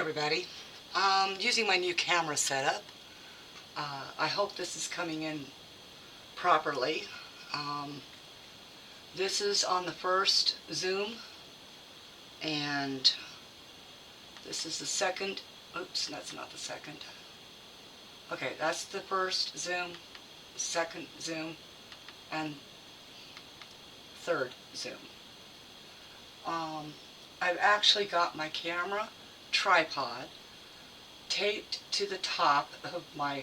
everybody. Using my new camera setup. I hope this is coming in properly. This is on the first zoom, and this is the second. Oops, that's not the second. Okay, that's the first zoom, second zoom, and third zoom. I've actually got my camera tripod taped to the top of my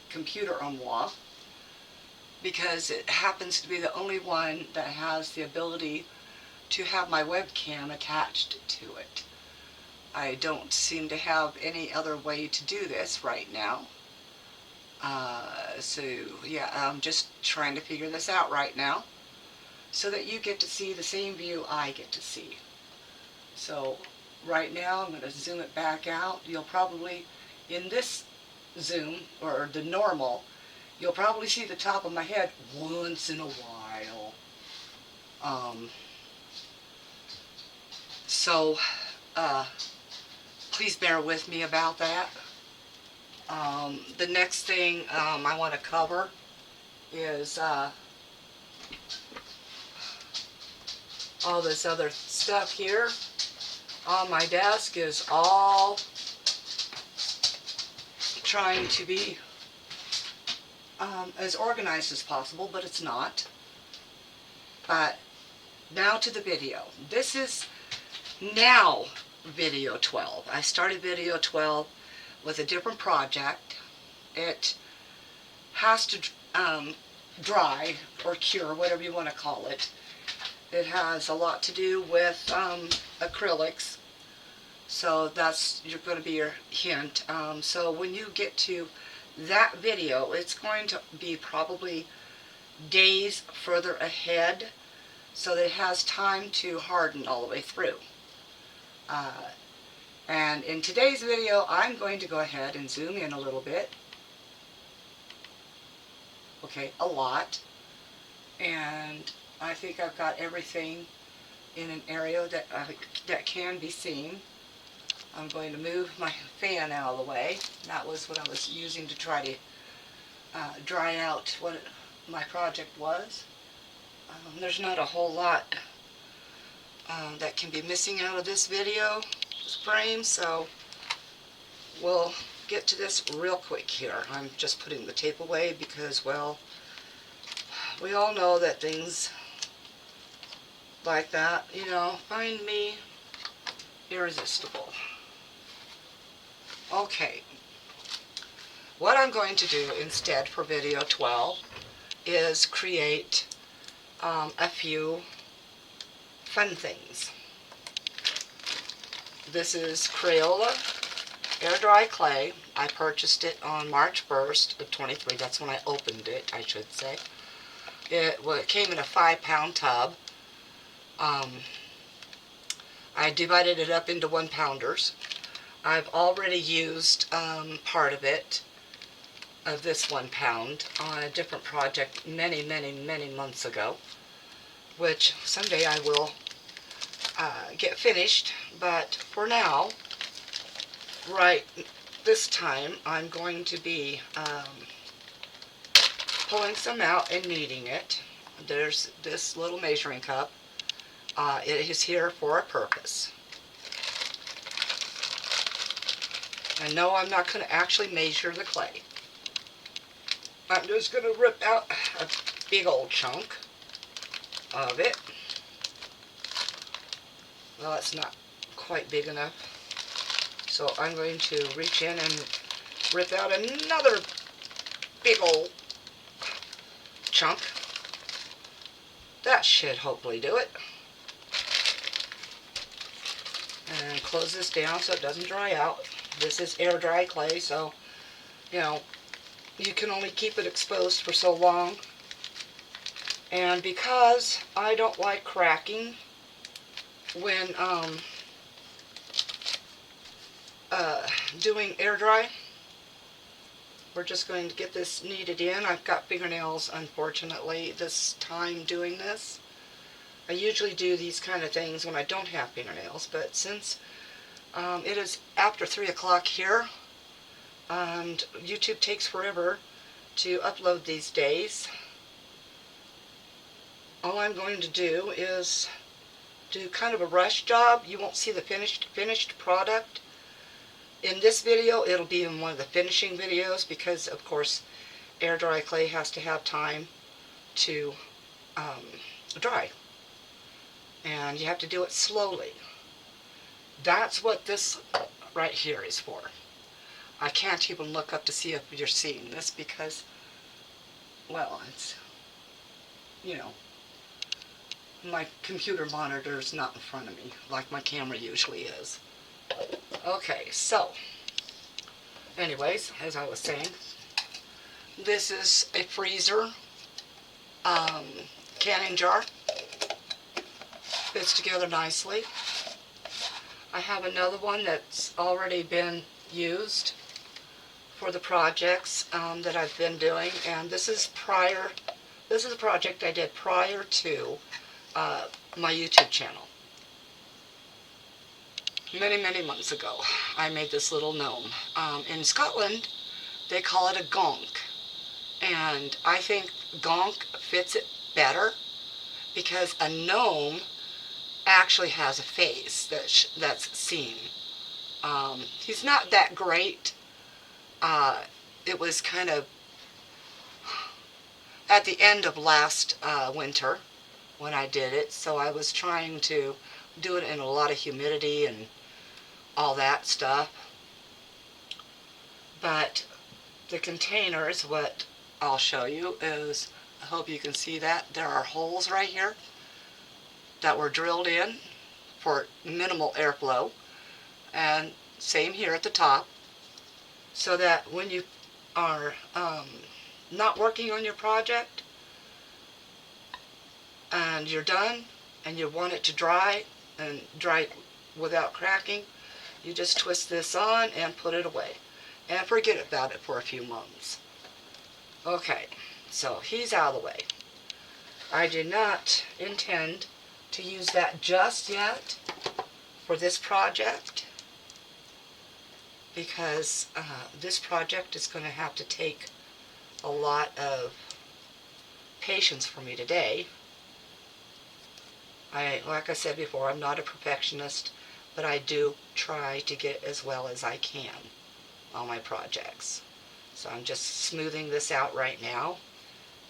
computer armoire because it happens to be the only one that has the ability to have my webcam attached to it. I don't seem to have any other way to do this right now. So yeah, I'm just trying to figure this out right now so that you get to see the same view I get to see. So right now I'm going to zoom it back out. You'll probably, in this zoom, or the normal, you'll probably see the top of my head once in a while. So please bear with me about that. The next thing I want to cover is all this other stuff here on my desk is all trying to be as organized as possible, but it's not. But now to the video. This is now video 12. I started video 12 with a different project. It has to dry or cure, whatever you want to call it. It has a lot to do with acrylics, so that's going to be your hint. So when you get to that video, it's going to be probably days further ahead, so that it has time to harden all the way through. And in today's video, I'm going to go ahead and zoom in a little bit. Okay, a lot. And I think I've got everything in an area that can be seen. I'm going to move my fan out of the way. That was what I was using to try to dry out what my project was. There's not a whole lot that can be missing out of this video frame, so we'll get to this real quick here. I'm just putting the tape away because, well, we all know that things like that, you know, find me irresistible. Okay, what I'm going to do instead for video 12 is create a few fun things. This is Crayola air dry clay. I purchased it on March 1st of 23. That's when I opened it, I should say. It came in a 5-pound tub. I divided it up into 1-pounders. I've already used part of it, of this 1 pound, on a different project many months ago, which someday I will get finished. But for now, right this time, I'm going to be pulling some out and kneading it. There's this little measuring cup. It is here for a purpose. And no, I'm not going to actually measure the clay. I'm just going to rip out a big old chunk of it. Well, it's not quite big enough. So I'm going to reach in and rip out another big old chunk. That should hopefully do it. And close this down so it doesn't dry out. This is air dry clay, so, you know, you can only keep it exposed for so long. And because I don't like cracking when doing air dry, we're just going to get this kneaded in. I've got fingernails, unfortunately, this time doing this. I usually do these kind of things when I don't have fingernails, but since It is after 3 o'clock here, and YouTube takes forever to upload these days. All I'm going to do is do kind of a rush job. You won't see the finished product. In this video, it'll be in one of the finishing videos because, of course, air dry clay has to have time to dry. And you have to do it slowly. That's what this right here is for. I can't even look up to see if you're seeing this because, well, it's, you know, my computer monitor is not in front of me like my camera usually is. Okay, so, anyways, as I was saying, this is a freezer canning jar. Fits together nicely. I have another one that's already been used for the projects that I've been doing, and this is a project I did prior to my YouTube channel. Many months ago, I made this little gnome. In Scotland, they call it a gonk, and I think gonk fits it better because a gnome actually has a face that's seen. He's not that great. It was kind of at the end of last winter when I did it, so I was trying to do it in a lot of humidity and all that stuff. But the containers, what I'll show you is, I hope you can see that, there are holes right here that were drilled in for minimal airflow, and same here at the top, so that when you are not working on your project and you're done and you want it to dry and dry without cracking, you just twist this on and put it away and forget about it for a few months. Okay, so he's out of the way. I do not intend to use that just yet for this project because this project is going to have to take a lot of patience for me today. Like I said before, I'm not a perfectionist, but I do try to get as well as I can on my projects. So I'm just smoothing this out right now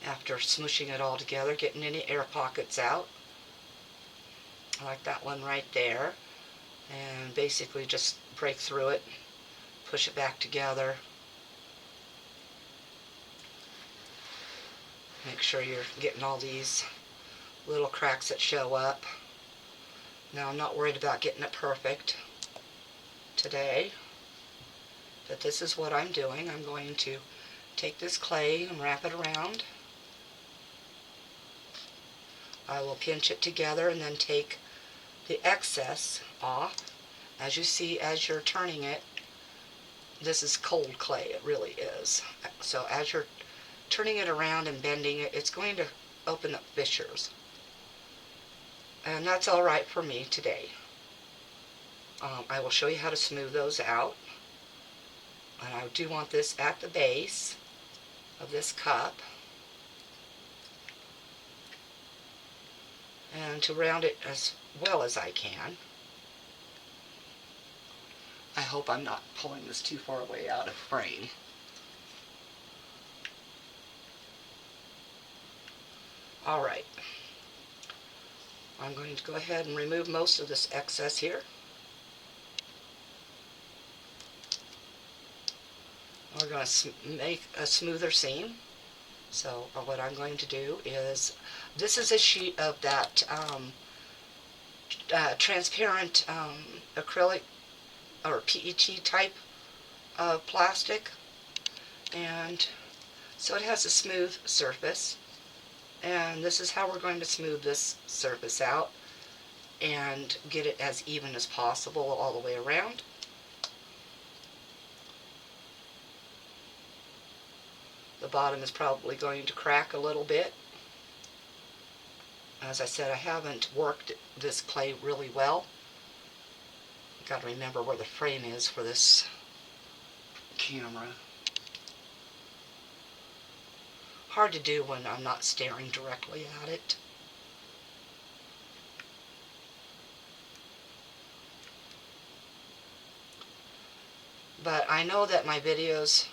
after smooshing it all together, getting any air pockets out. Like that one right there, and basically just break through it, push it back together. Make sure you're getting all these little cracks that show up. Now I'm not worried about getting it perfect today, but this is what I'm doing. I'm going to take this clay and wrap it around. I will pinch it together and then take the excess off. As you see, as you're turning it, this is cold clay, it really is. So as you're turning it around and bending it, it's going to open up fissures. And that's all right for me today. I will show you how to smooth those out. And I do want this at the base of this cup. And to round it as well as I can. I hope I'm not pulling this too far away out of frame. Alright. I'm going to go ahead and remove most of this excess here. We're going to make a smoother seam. So what I'm going to do is, this is a sheet of that transparent acrylic or PET type of plastic, and so it has a smooth surface, and this is how we're going to smooth this surface out and get it as even as possible all the way around. The bottom is probably going to crack a little bit. As I said, I haven't worked this clay really well Gotta remember where the frame is for this camera. Hard to do when I'm not staring directly at it. But I know that my videos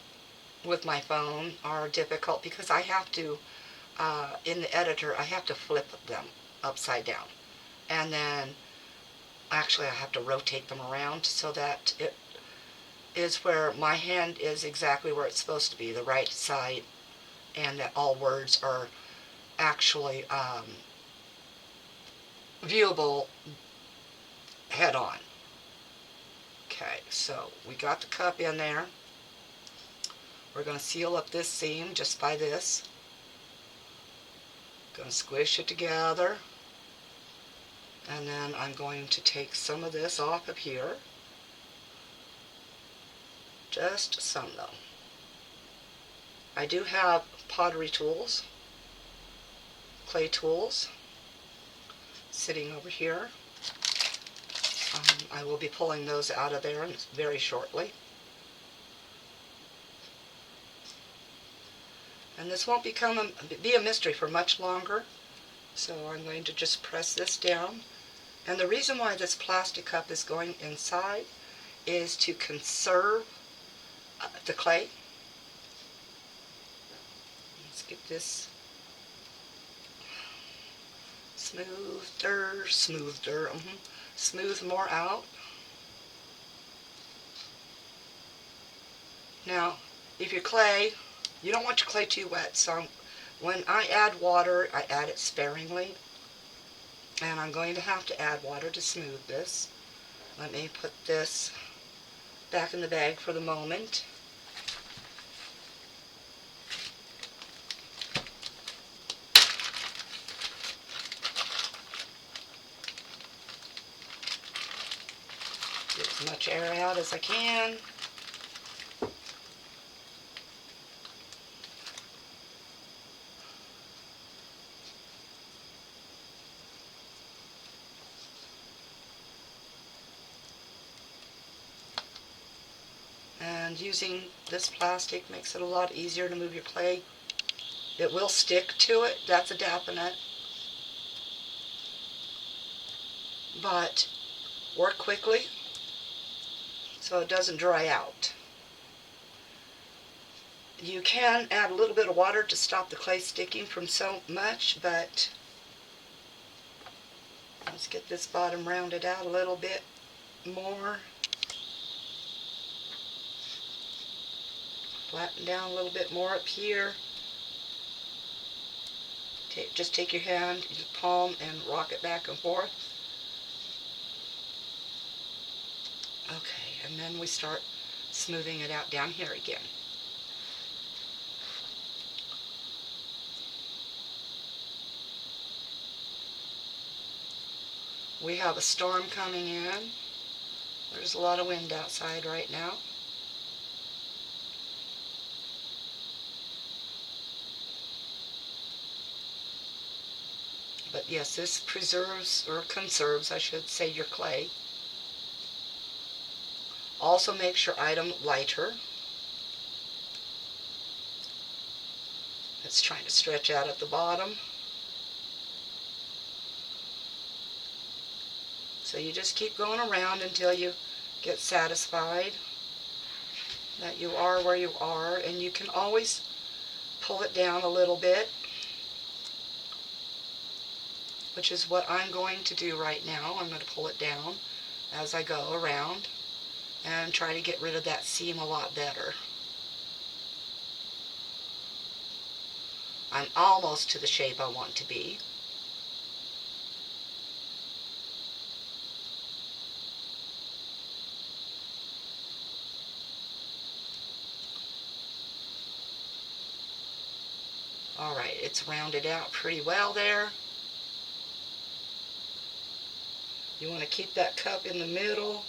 with my phone are difficult because I have to, in the editor, I have to flip them upside down. And then, actually I have to rotate them around so that it is where my hand is exactly where it's supposed to be, the right side, and that all words are actually viewable head on. Okay, so we got the cup in there. We're going to seal up this seam just by this. Going to squish it together. And then I'm going to take some of this off of here. Just some though. I do have pottery tools, clay tools, sitting over here. I will be pulling those out of there very shortly. And this won't be a mystery for much longer. So I'm going to just press this down. And the reason why this plastic cup is going inside is to conserve the clay. Let's get this smooth more out. Now, if your clay, you don't want your clay too wet, so when I add water, I add it sparingly. And I'm going to have to add water to smooth this. Let me put this back in the bag for the moment. Get as much air out as I can. And using this plastic makes it a lot easier to move your clay. It will stick to it, that's a definite. But work quickly so it doesn't dry out. You can add a little bit of water to stop the clay sticking from so much, but let's get this bottom rounded out a little bit more. Flatten down a little bit more up here. Just take your hand, your palm, and rock it back and forth. Okay, and then we start smoothing it out down here again. We have a storm coming in. There's a lot of wind outside right now. But yes, this preserves, or conserves, I should say, your clay. Also makes your item lighter. It's trying to stretch out at the bottom. So you just keep going around until you get satisfied that you are where you are, and you can always pull it down a little bit, which is what I'm going to do right now. I'm going to pull it down as I go around and try to get rid of that seam a lot better. I'm almost to the shape I want to be. Alright, it's rounded out pretty well there. You want to keep that cup in the middle,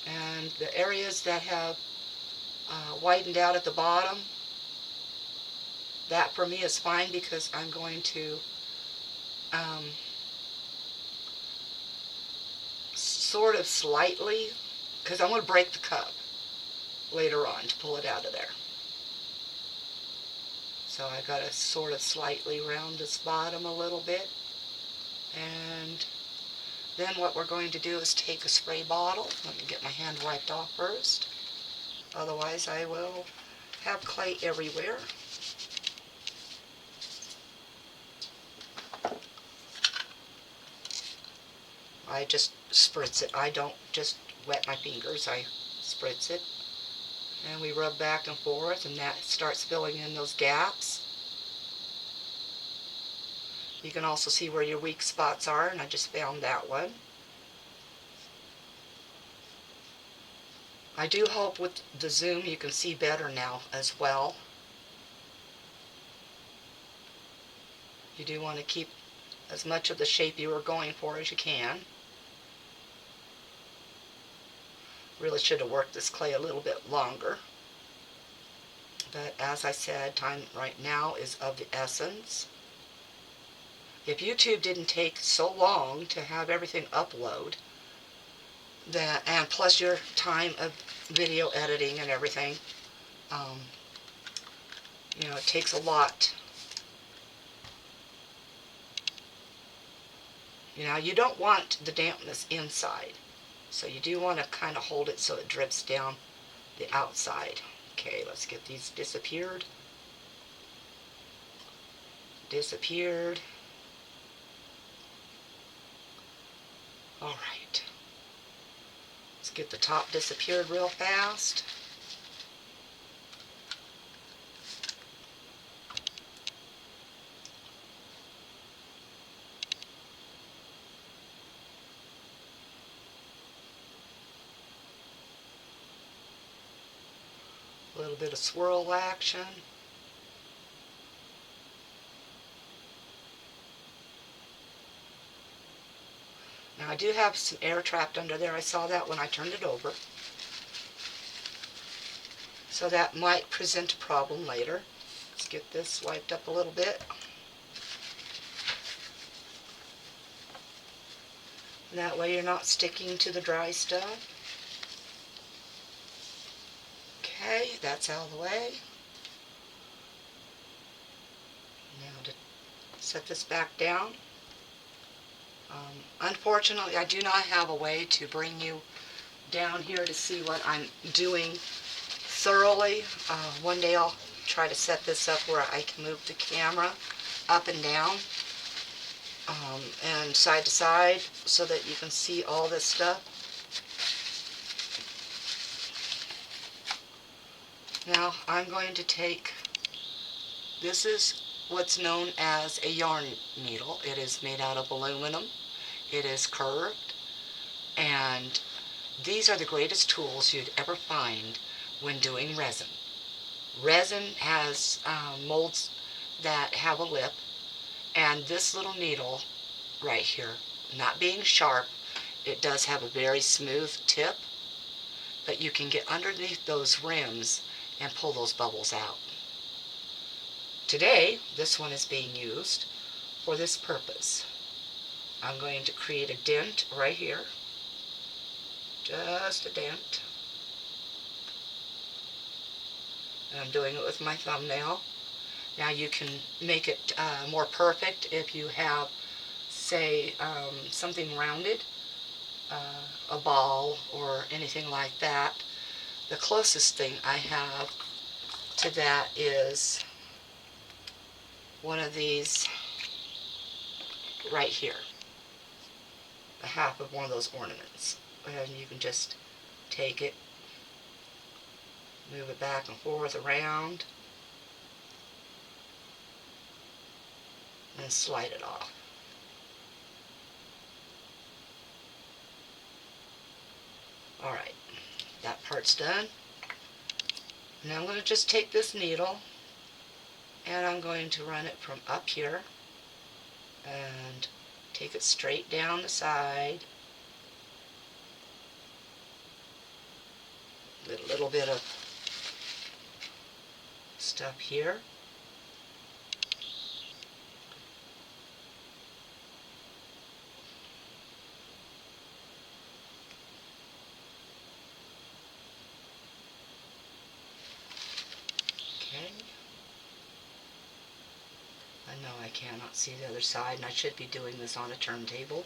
and the areas that have widened out at the bottom, that for me is fine because I'm going to sort of slightly, because I'm going to break the cup later on to pull it out of there. So I got to sort of slightly round this bottom a little bit. And then what we're going to do is take a spray bottle. Let me get my hand wiped off first. Otherwise I will have clay everywhere. I just spritz it. I don't just wet my fingers. I spritz it. And we rub back and forth, and that starts filling in those gaps. You can also see where your weak spots are, and I just found that one. I do hope with the zoom you can see better now as well. You do want to keep as much of the shape you were going for as you can. Really should have worked this clay a little bit longer. But as I said, time right now is of the essence. If YouTube didn't take so long to have everything upload, and plus your time of video editing and everything, you know, it takes a lot. You know, you don't want the dampness inside, so you do want to kind of hold it so it drips down the outside. Okay, let's get these disappeared. Disappeared. All right. Let's get the top disappeared real fast. A little bit of swirl action. Now I do have some air trapped under there. I saw that when I turned it over. So that might present a problem later. Let's get this wiped up a little bit. And that way you're not sticking to the dry stuff. Okay, that's out of the way. Now to set this back down. Unfortunately, I do not have a way to bring you down here to see what I'm doing thoroughly. One day I'll try to set this up where I can move the camera up and down and side to side so that you can see all this stuff. Now I'm going to take, this is what's known as a yarn needle. It is made out of aluminum. It is curved, and these are the greatest tools you'd ever find when doing resin. Resin has molds that have a lip, and this little needle right here, not being sharp, it does have a very smooth tip, but you can get underneath those rims and pull those bubbles out. Today, this one is being used for this purpose. I'm going to create a dent right here. Just a dent. And I'm doing it with my thumbnail. Now you can make it more perfect if you have, say, something rounded, a ball or anything like that. The closest thing I have to that is one of these right here. A half of one of those ornaments. And you can just take it, move it back and forth around, and slide it off. Alright, that part's done. Now I'm going to just take this needle and I'm going to run it from up here and take it straight down the side. With a little bit of stuff here. Okay. I know I cannot see the other side, and I should be doing this on a turntable.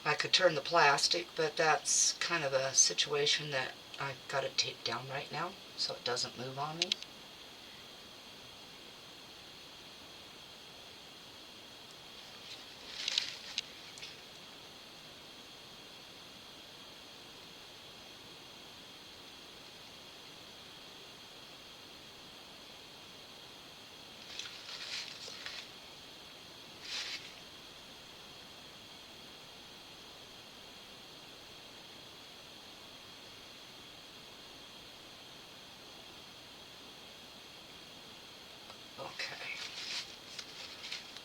I could turn the plastic, but that's kind of a situation that I've got to tape down right now so it doesn't move on me. Okay.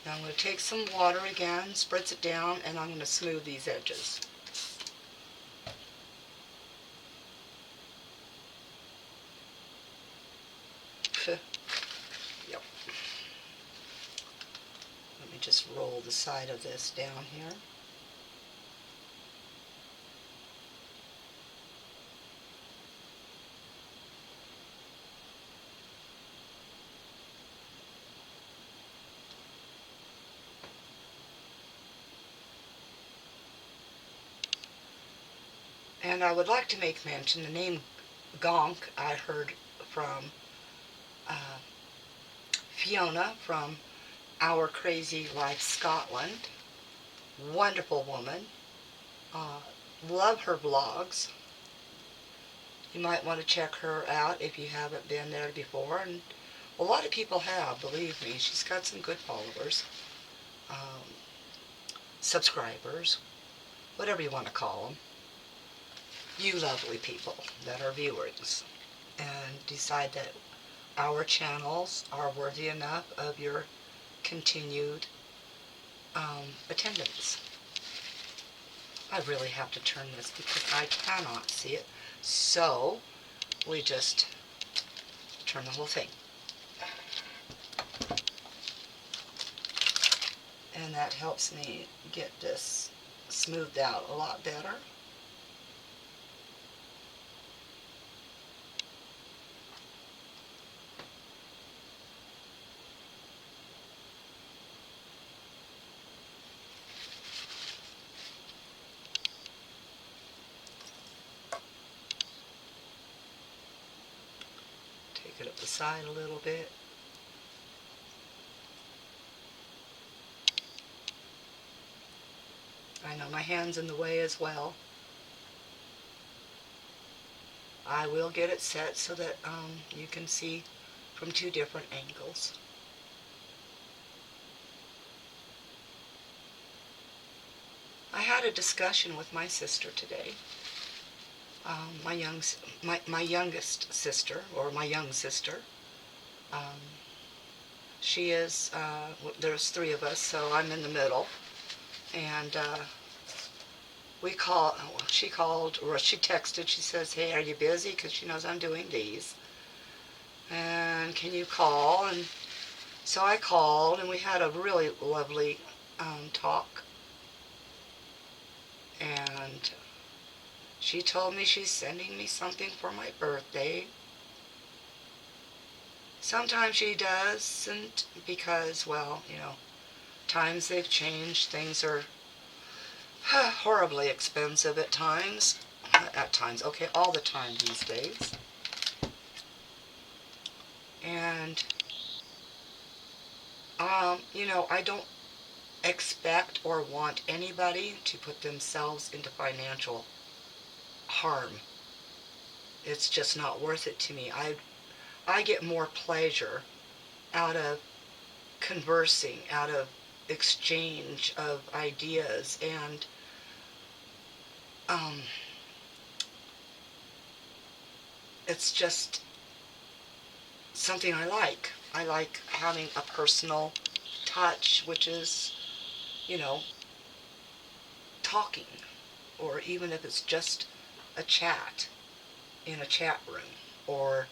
Now I'm going to take some water again, spritz it down, and I'm going to smooth these edges. Yep. Let me just roll the side of this down here. And I would like to make mention the name Gonk I heard from uh, Fiona from Our Crazy Life Scotland. Wonderful woman. Love her blogs. You might want to check her out if you haven't been there before. And a lot of people have, believe me. She's got some good followers, subscribers, whatever you want to call them. You lovely people that are viewers and decide that our channels are worthy enough of your continued attendance. I really have to turn this because I cannot see it. So we just turn the whole thing. And that helps me get this smoothed out a lot better. Take it up the side a little bit. I know my hand's in the way as well. I will get it set so that you can see from two different angles. I had a discussion with my sister today. My youngest sister, or my young sister. She is, there's three of us, so I'm in the middle. And she called, or she texted, she says, hey, are you busy? Because she knows I'm doing these. And can you call? And so I called, and we had a really lovely talk. And she told me she's sending me something for my birthday. Sometimes she doesn't because, well, you know, times they've changed. Things are horribly expensive at times. Okay, all the time these days. And, you know, I don't expect or want anybody to put themselves into financial harm. It's just not worth it to me. I get more pleasure out of conversing, out of exchange of ideas, and it's just something I like. I like having a personal touch, which is, you know, talking, or even if it's just a chat in a chat room, or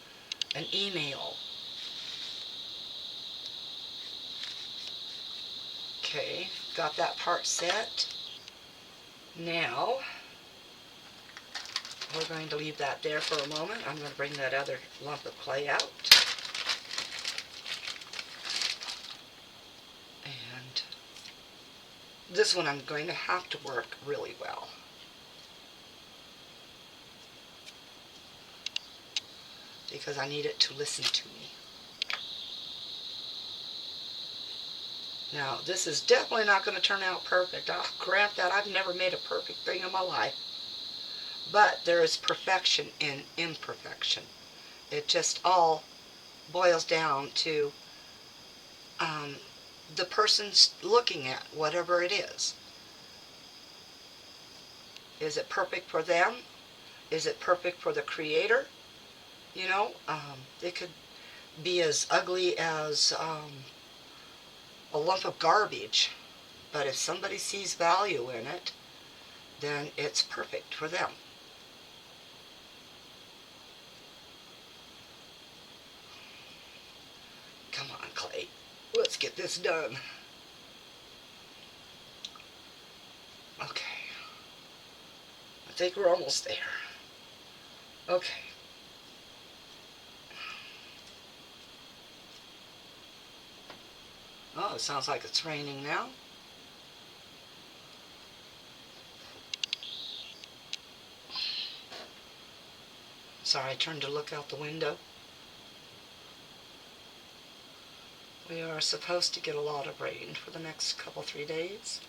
an email. Okay, got that part set. Now, we're going to leave that there for a moment. I'm going to bring that other lump of clay out. And this one I'm going to have to work really well. Because I need it to listen to me. Now, this is definitely not going to turn out perfect. I'll grant that. I've never made a perfect thing in my life. But there is perfection in imperfection. It just all boils down to the person's looking at whatever it is. Is it perfect for them? Is it perfect for the creator? You know, it could be as ugly as a lump of garbage, but if somebody sees value in it, then it's perfect for them. Come on, clay. Let's get this done. Okay. I think we're almost there. Okay. Oh, it sounds like it's raining now. Sorry, I turned to look out the window. We are supposed to get a lot of rain for the next couple, 3 days.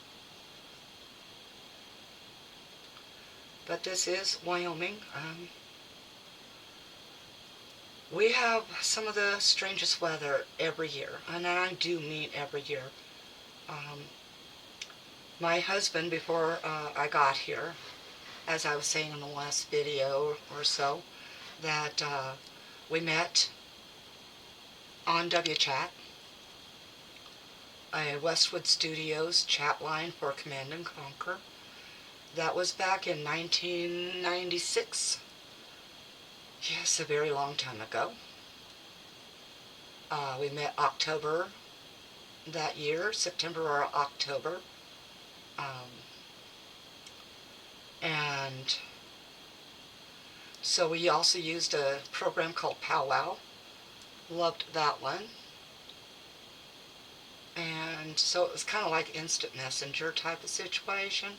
But this is Wyoming. We have some of the strangest weather every year, and I do mean every year. My husband, before I got here, as I was saying in the last video or so, that we met on WChat, a Westwood Studios chat line for Command and Conquer. That was back in 1996. Yes, a very long time ago. We met October that year, September or October. And so we also used a program called Powwow. Loved that one. And so it was kind of like instant messenger type of situation.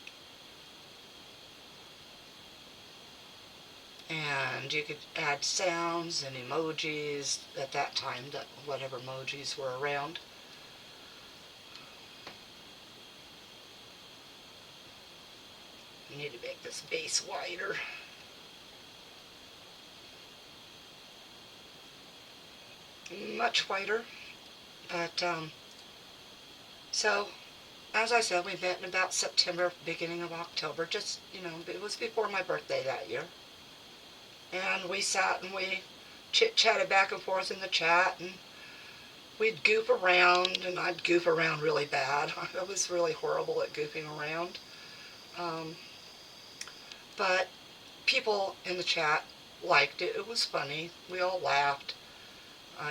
And you could add sounds and emojis at that time, that whatever emojis were around. I need to make this base wider. Much wider. But, so, as I said, we met in about September, beginning of October. Just, you know, it was before my birthday that year. And we sat and we chit-chatted back and forth in the chat, and we'd goof around, and I'd goof around really bad. I was really horrible at goofing around. But people in the chat liked it. It was funny. We all laughed.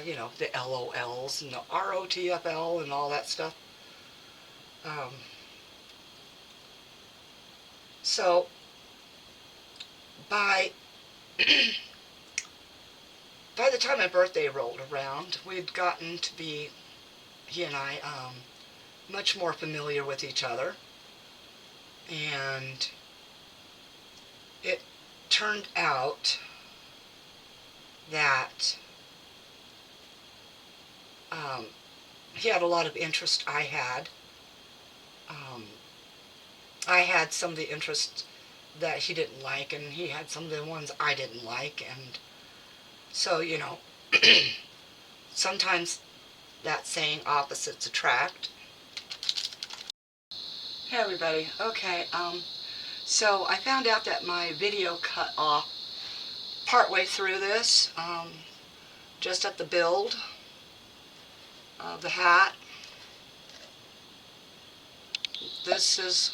You know, the LOLs and the ROTFL and all that stuff. So, by the time my birthday rolled around, we'd gotten to be, he and I, much more familiar with each other. And it turned out that he had a lot of interest I had. I had some of the interests that he didn't like, and he had some of the ones I didn't like, and so, you know, sometimes that saying opposites attract. Hey everybody, okay, so I found out that my video cut off partway through this, just at the build of the hat. This is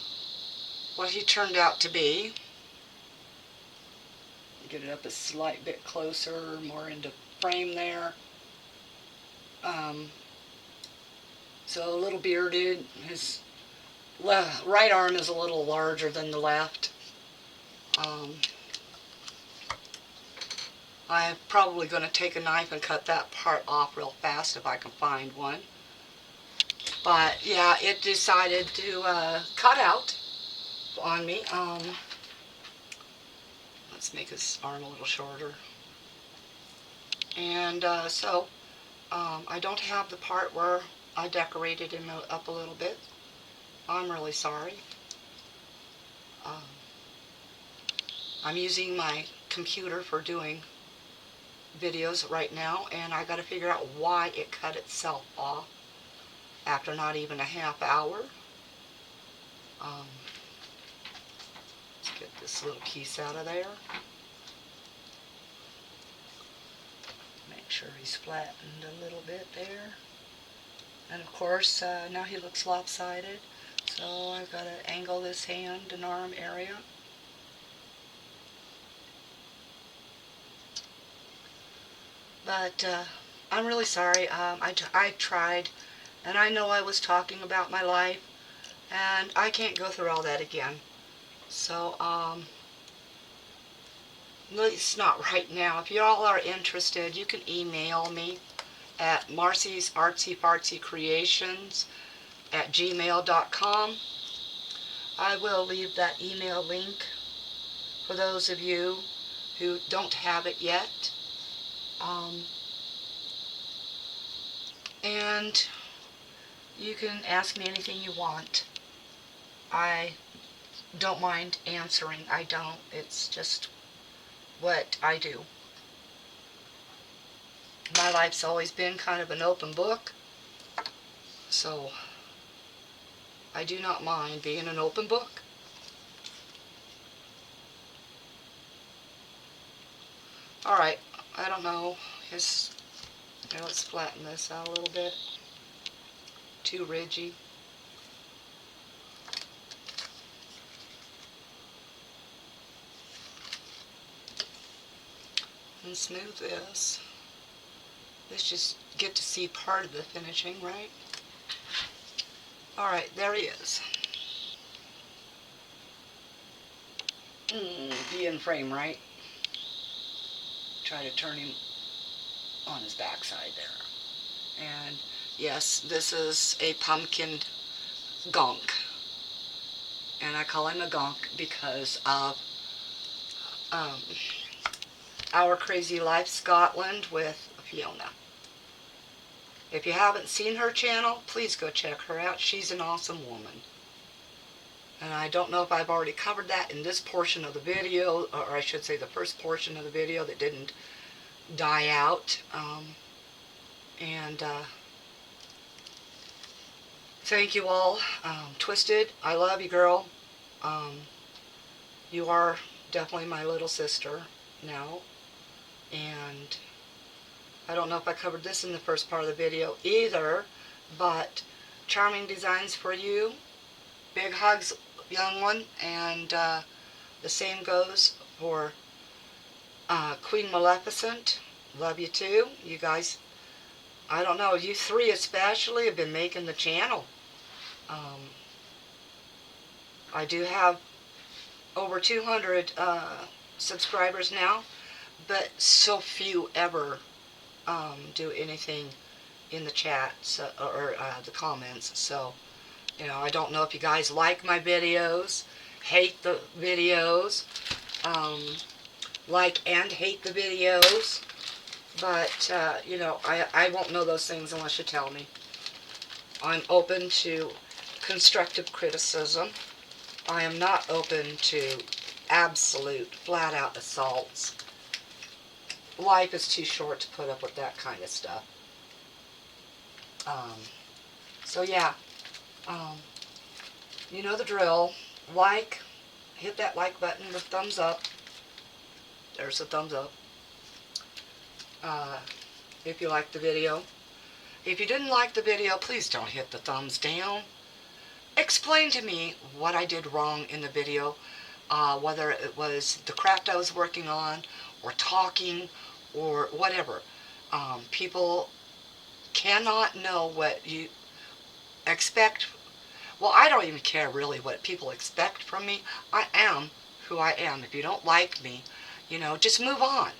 what he turned out to be. Get it up a slight bit closer, more into frame there. So a little bearded. His right arm is a little larger than the left. I'm probably going to take a knife and cut that part off real fast if I can find one. But yeah, it decided to cut out on me. Let's make his arm a little shorter. And I don't have the part where I decorated him up a little bit. I'm really sorry. I'm using my computer for doing videos right now, and I got to figure out why it cut itself off after not even a half hour. Let's get this little piece out of there. Make sure he's flattened a little bit there. And of course, now he looks lopsided, so I've got to angle this hand and arm area. But I'm really sorry. I tried, and I know I was talking about my life, and I can't go through all that again. So, at least not right now. If you all are interested, you can email me at marcy'sartsyfartsycreations@gmail.com. I will leave that email link for those of you who don't have it yet. And you can ask me anything you want. I don't mind answering. I don't. It's just what I do. My life's always been kind of an open book, so I do not mind being an open book. Alright, I don't know. Let's flatten this out a little bit. Too ridgy. And smooth this. Let's just get to see part of the finishing, right? Alright, there he is. Be in frame, right? Try to turn him on his backside there. And yes, this is a pumpkin gonk. And I call him a gonk because of Our Crazy Life Scotland with Fiona. If you haven't seen her channel, please go check her out. She's an awesome woman. And I don't know if I've already covered that in this portion of the video, or I should say the first portion of the video that didn't die out. Thank you all. Twisted, I love you, girl. You are definitely my little sister now. And I don't know if I covered this in the first part of the video either, but charming designs for you. Big hugs, young one. And the same goes for Queen Maleficent. Love you too. You guys, I don't know, you three especially have been making the channel. I do have over 200 subscribers now, but so few ever do anything in the chat, so, or the comments. So, you know, I don't know if you guys like my videos, hate the videos, like and hate the videos, but, you know, I won't know those things unless you tell me. I'm open to constructive criticism. I am not open to absolute, flat-out assaults. Life is too short to put up with that kind of stuff. So yeah, you know the drill. Like, hit that like button with thumbs up. There's a thumbs up. If you liked the video. If you didn't like the video, please don't hit the thumbs down. Explain to me what I did wrong in the video, whether it was the craft I was working on, or talking, or whatever. People cannot know what you expect. Well, I don't even care really what people expect from me. I am who I am. If you don't like me, you know, just move on.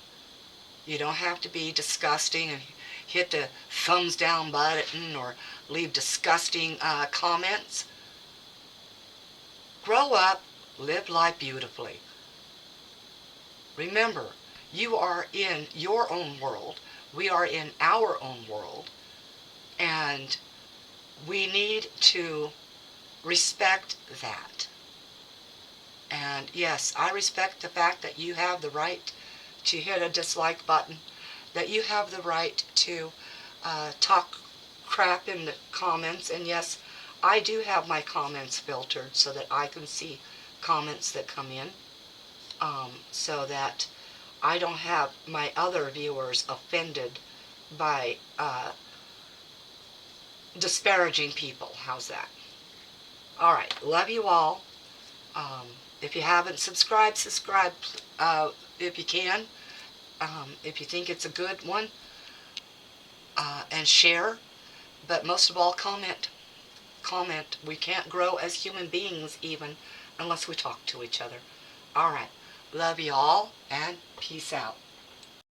You don't have to be disgusting and hit the thumbs down button or leave disgusting comments. Grow up, live life beautifully. Remember, you are in your own world. We are in our own world. And we need to respect that. And yes, I respect the fact that you have the right to hit a dislike button, that you have the right to talk crap in the comments. And yes, I do have my comments filtered so that I can see comments that come in, so that I don't have my other viewers offended by disparaging people. How's that? All right, love you all. If you haven't subscribed, subscribe if you can. If you think it's a good one, and share. But most of all, comment. Comment. We can't grow as human beings even unless we talk to each other. All right. Love you all, and peace out.